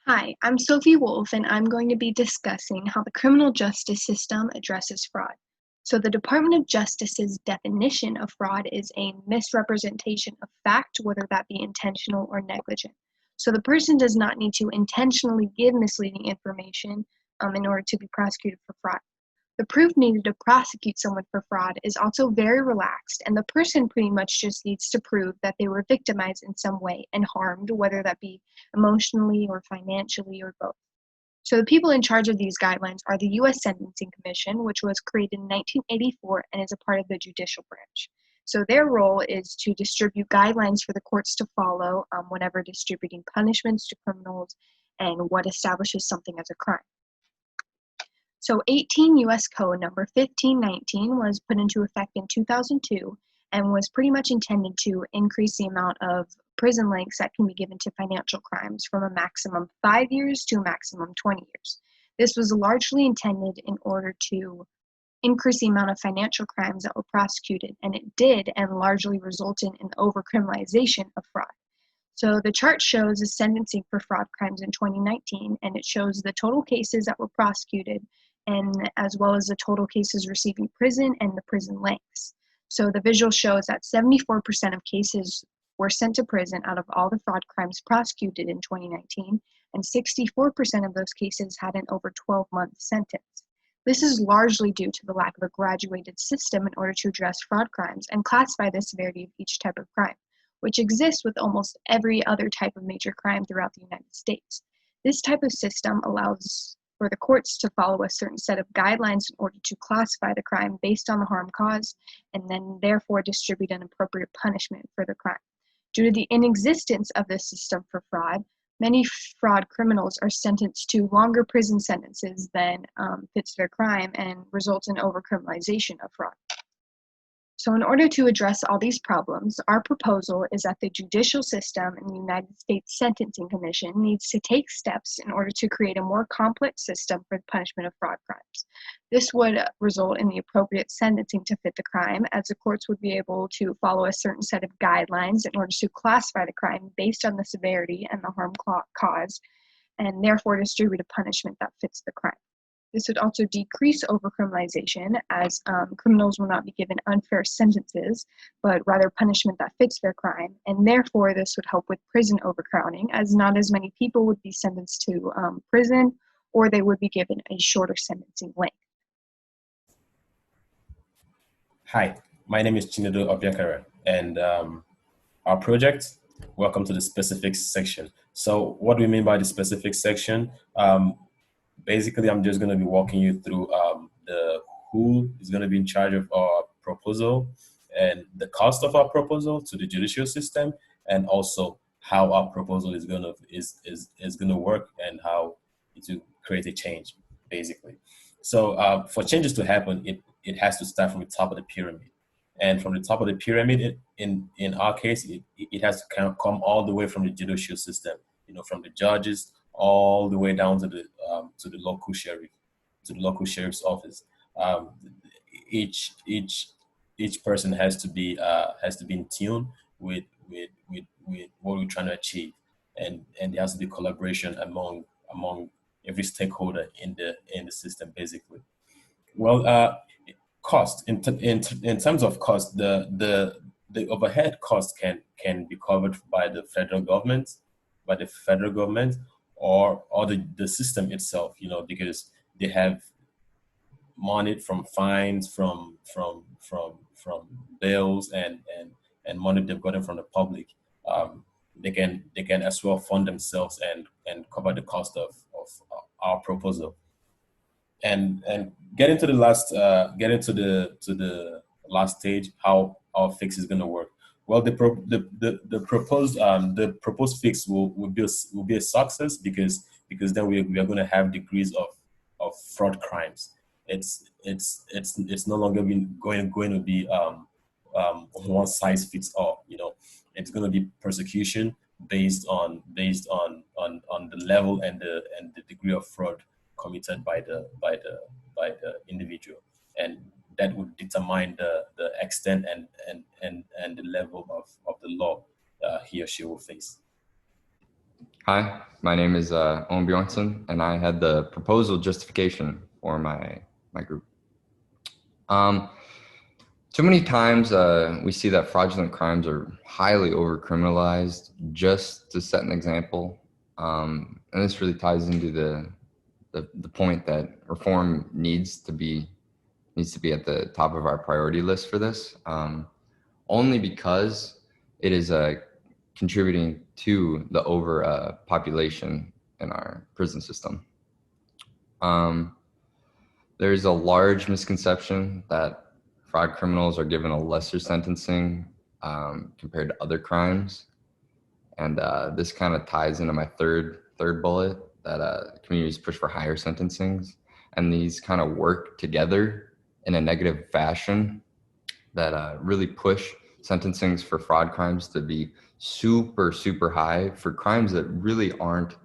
Hi, I'm Sophie Wolf, and I'm going to be discussing how the criminal justice system addresses fraud. So, the Department of Justice's definition of fraud is a misrepresentation of fact, whether that be intentional or negligent. So, the person does not need to intentionally give misleading information in order to be prosecuted for fraud. The proof needed to prosecute someone for fraud is also very relaxed, and the person pretty much just needs to prove that they were victimized in some way and harmed, whether that be emotionally or financially or both. So the people in charge of these guidelines are the U.S. Sentencing Commission, which was created in 1984 and is a part of the judicial branch. So their role is to distribute guidelines for the courts to follow whenever distributing punishments to criminals and what establishes something as a crime. So 18 U.S. Code number 1519 was put into effect in 2002 and was pretty much intended to increase the amount of prison lengths that can be given to financial crimes from a maximum 5 years to a maximum 20 years. This was largely intended in order to increase the amount of financial crimes that were prosecuted, and it did and largely resulted in overcriminalization of fraud. So the chart shows the sentencing for fraud crimes in 2019, and it shows the total cases that were prosecuted, and as well as the total cases receiving prison and the prison lengths. So the visual shows that 74% of cases were sent to prison out of all the fraud crimes prosecuted in 2019, and 64% of those cases had an over 12-month sentence. This is largely due to the lack of a graduated system in order to address fraud crimes and classify the severity of each type of crime, which exists with almost every other type of major crime throughout the United States. This type of system allows for the courts to follow a certain set of guidelines in order to classify the crime based on the harm caused and then therefore distribute an appropriate punishment for the crime. Due to the inexistence of this system for fraud, many fraud criminals are sentenced to longer prison sentences than fits their crime and results in overcriminalization of fraud. So in order to address all these problems, our proposal is that the judicial system and the United States Sentencing Commission needs to take steps in order to create a more complex system for the punishment of fraud crimes. This would result in the appropriate sentencing to fit the crime, as the courts would be able to follow a certain set of guidelines in order to classify the crime based on the severity and the harm caused, and therefore distribute a punishment that fits the crime. This would also decrease overcriminalization, as criminals will not be given unfair sentences, but rather punishment that fits their crime. And therefore, this would help with prison overcrowding, as not as many people would be sentenced to prison, or they would be given a shorter sentencing length. Hi, my name is Chinedu Obiakara, and our project, welcome to the specifics section. So what do we mean by the specifics section? Basically, I'm just going to be walking you through the who is going to be in charge of our proposal and the cost of our proposal to the judicial system, and also how our proposal is going to work and how it will create a change, basically. So for changes to happen, it has to start from the top of the pyramid. And from the top of the pyramid, in our case, it has to kind of come all the way from the judicial system, from the judges all the way down to the local sheriff, to the local sheriff's office. Um, each person has to be in tune with what we're trying to achieve, and there has to be collaboration among every stakeholder in the system, basically. Well, cost in terms of cost, the overhead cost can be covered by the federal government, or the system itself, because they have money from fines, from bills, and money they've gotten from the public. Um, they can as well fund themselves and cover the cost of our proposal. And getting to the last stage, how our fix is going to work. Well, the proposed fix will be a success, because then we are going to have degrees of fraud crimes. It's no longer going to be one size fits all. It's going to be persecution based on the level and the degree of fraud committed by the individual, and that would determine the extent and the level of the law he or she will face. Hi, my name is Owen Bjornsson, and I had the proposal justification for my group. Too many times we see that fraudulent crimes are highly overcriminalized. Just to set an example, and this really ties into the point that reform needs to be at the top of our priority list for this, only because it is contributing to the population in our prison system. There's a large misconception that fraud criminals are given a lesser sentencing compared to other crimes. And this kind of ties into my third bullet, that communities push for higher sentencings. And these kind of work together in a negative fashion that really push sentencings for fraud crimes to be super, super high for crimes that really aren't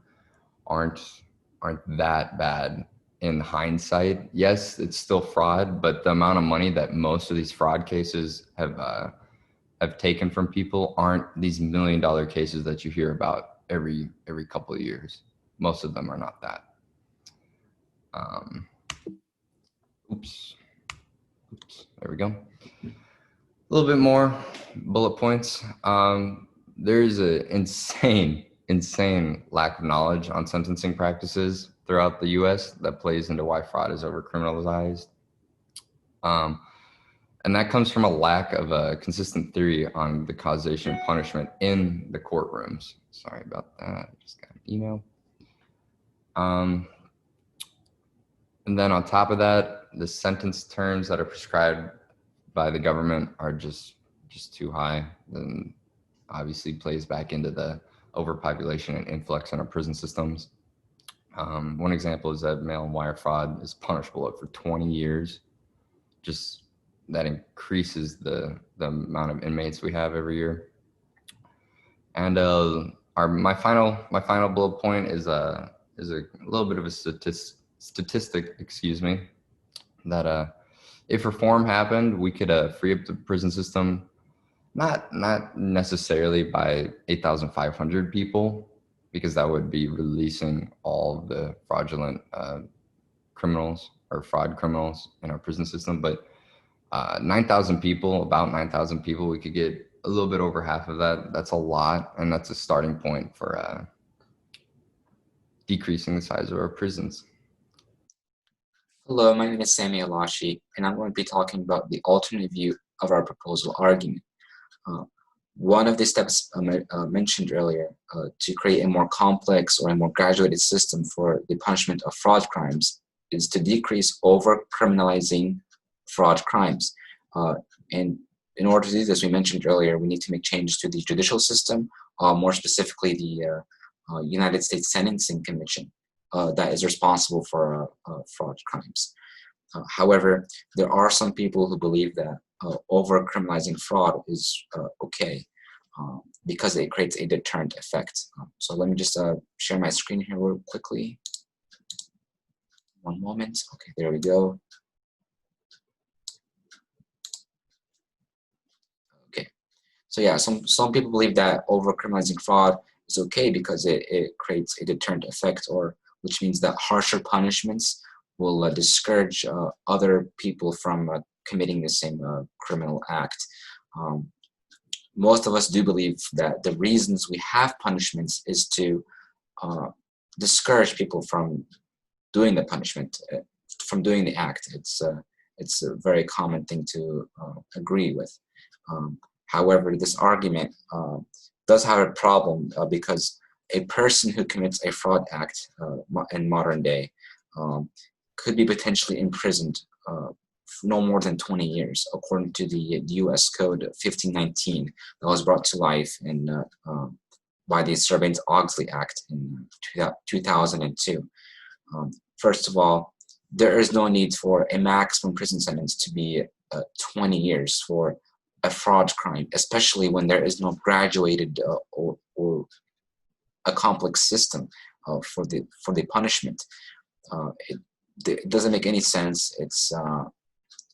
that bad in hindsight. Yes, it's still fraud, but the amount of money that most of these fraud cases have taken from people aren't these $1 million cases that you hear about every couple of years. Most of them are not that. Oops, there we go. A little bit more bullet points. There's an insane lack of knowledge on sentencing practices throughout the US that plays into why fraud is overcriminalized. And that comes from a lack of a consistent theory on the causation of punishment in the courtrooms. Sorry about that, I just got an email. And then on top of that, the sentence terms that are prescribed by the government are just too high. And obviously plays back into the overpopulation and influx in our prison systems. One example is that mail and wire fraud is punishable for 20 years. Just that increases the amount of inmates we have every year. And my final bullet point is a little bit of a statistic, excuse me, that if reform happened, we could free up the prison system, not necessarily by 8,500 people, because that would be releasing all of the fraudulent criminals or fraud criminals in our prison system, but 9,000 people, about 9,000 people, we could get a little bit over half of that. That's a lot, and that's a starting point for decreasing the size of our prisons. Hello, my name is Sami Alashi, and I'm going to be talking about the alternate view of our proposal argument. One of the steps mentioned earlier to create a more complex or a more graduated system for the punishment of fraud crimes is to decrease over-criminalizing fraud crimes. And in order to do this, we mentioned earlier, we need to make changes to the judicial system, more specifically the United States Sentencing Commission that is responsible for fraud crimes. However, there are some people who believe that over-criminalizing fraud is okay because it creates a deterrent effect. So let me just share my screen here real quickly. One moment. Okay, there we go. Okay, so yeah, some people believe that over-criminalizing fraud is okay because it creates a deterrent effect, or which means that harsher punishments will discourage other people from committing the same criminal act. Most of us do believe that the reasons we have punishments is to discourage people from doing the punishment, from doing the act. It's a very common thing to agree with. However, this argument does have a problem because a person who commits a fraud act in modern day could be potentially imprisoned for no more than 20 years, according to the U.S. Code 1519 that was brought to life by the Sarbanes-Oxley Act in 2002. First of all, there is no need for a maximum prison sentence to be 20 years for a fraud crime, especially when there is no graduated or a complex system for the punishment. It doesn't make any sense.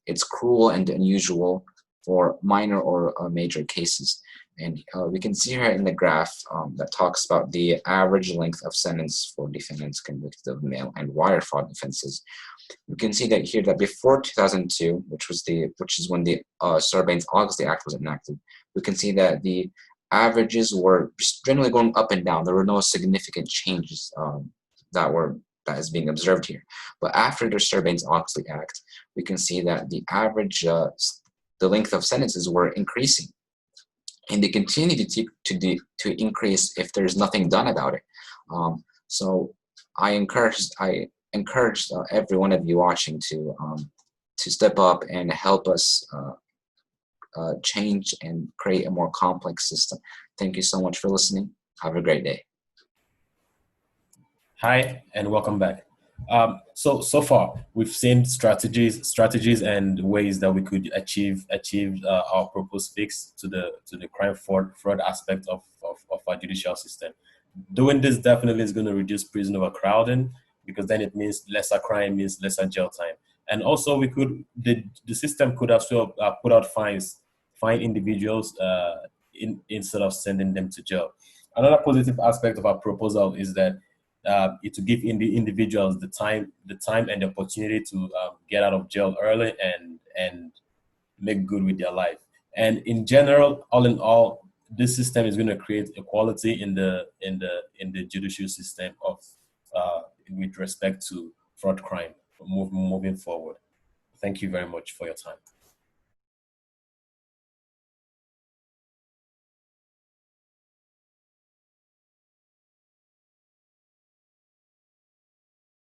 It's cruel and unusual for minor or major cases. And we can see here in the graph that talks about the average length of sentence for defendants convicted of mail and wire fraud offenses. You can see that here that before 2002, which is when the Sarbanes-Oxley Act was enacted, we can see that the averages were generally going up and down. There were no significant changes that is being observed here. But after the Sarbanes-Oxley Act, we can see that the average, the length of sentences were increasing, and they continue to increase if there's nothing done about it. So I encourage every one of you watching to step up and help us change and create a more complex system. Thank you so much for listening. Have a great day. Hi, and welcome back. So far, we've seen strategies and ways that we could achieve our proposed fix to the crime fraud aspect of our judicial system. Doing this definitely is going to reduce prison overcrowding, because then it means lesser crime means lesser jail time. And also, the system could as well put out fine individuals instead of sending them to jail. Another positive aspect of our proposal is that it to give individuals the time and the opportunity to get out of jail early and make good with their life. And in general, all in all, this system is going to create equality in the judicial system of with respect to fraud crime moving forward. Thank you very much for your time.